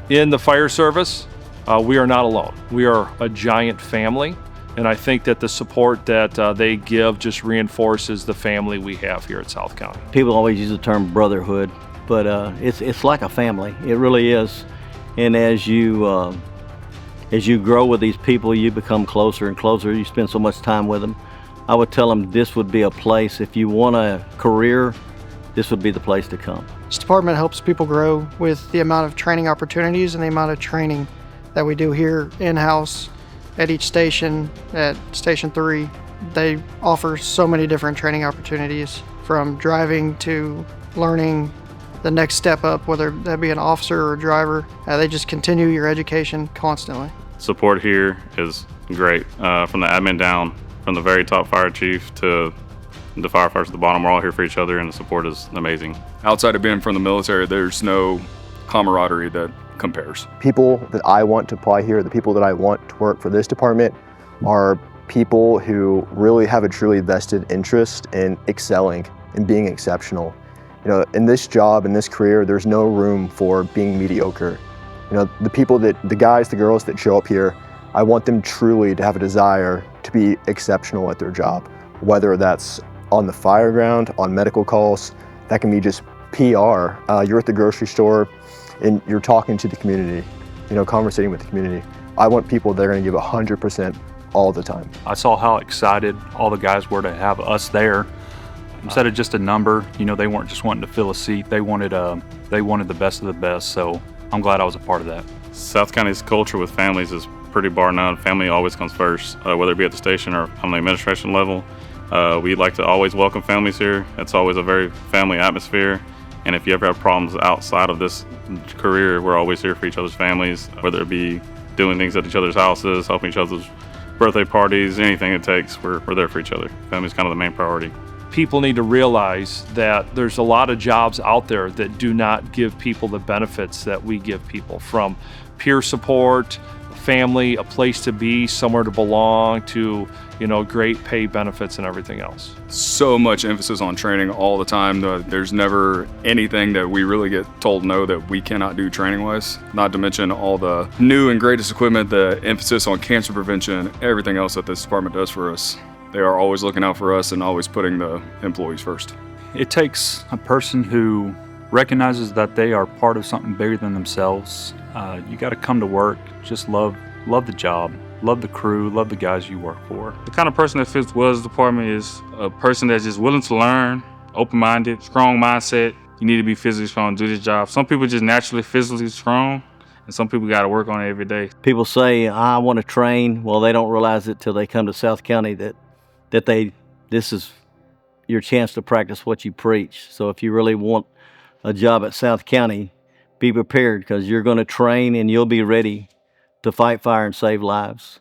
In the fire service, we are not alone. We are a giant family, and I think that the support that they give just reinforces the family we have here at South County. People always use the term brotherhood, but it's like a family. It really is. And as you grow with these people, you become closer and closer. You spend so much time with them. I would tell them this would be a place, if you want a career, this would be the place to come. This department helps people grow with the amount of training opportunities and the amount of training that we do here in-house at each station, at Station 3. They offer so many different training opportunities, from driving to learning the next step up, whether that be an officer or a driver. They just continue your education constantly. Support here is great, from the admin down, from the very top fire chief to the firefighters at the bottom. We're all here for each other, and the support is amazing. Outside of being from the military, there's no camaraderie that compares. People that I want to apply here, the people that I want to work for this department, are people who really have a truly vested interest in excelling and being exceptional. You know, in this job, in this career, there's no room for being mediocre. You know, the guys, the girls that show up here, I want them truly to have a desire to be exceptional at their job, whether that's on the fire ground, on medical calls. That can be just PR. You're at the grocery store and you're talking to the community, you know, conversating with the community. I want people that are going to give 100% all the time. I saw how excited all the guys were to have us there. Instead of just a number, you know, they weren't just wanting to fill a seat. They wanted the best of the best. So I'm glad I was a part of that. South County's culture with families is pretty bar none. Family always comes first, whether it be at the station or on the administration level. We like to always welcome families here. It's always a very family atmosphere. And if you ever have problems outside of this career, we're always here for each other's families, whether it be doing things at each other's houses, helping each other's birthday parties, anything it takes, we're there for each other. Family's kind of the main priority. People need to realize that there's a lot of jobs out there that do not give people the benefits that we give people, from peer support, family, a place to be, somewhere to belong, to, you know, great pay, benefits, and everything else. So much emphasis on training all the time. There's never anything that we really get told no that we cannot do training-wise. Not to mention all the new and greatest equipment, the emphasis on cancer prevention, everything else that this department does for us. They are always looking out for us and always putting the employees first. It takes a person who recognizes that they are part of something bigger than themselves. You got to come to work, just love the job, love the crew, love the guys you work for. The kind of person that fits well as department is a person that's just willing to learn, open-minded, strong mindset. You need to be physically strong to do this job. Some people just naturally physically strong, and some people got to work on it every day. People say, I want to train. Well, they don't realize it till they come to South County that this is your chance to practice what you preach. So if you really want a job at South County, be prepared, because you're going to train and you'll be ready to fight fire and save lives.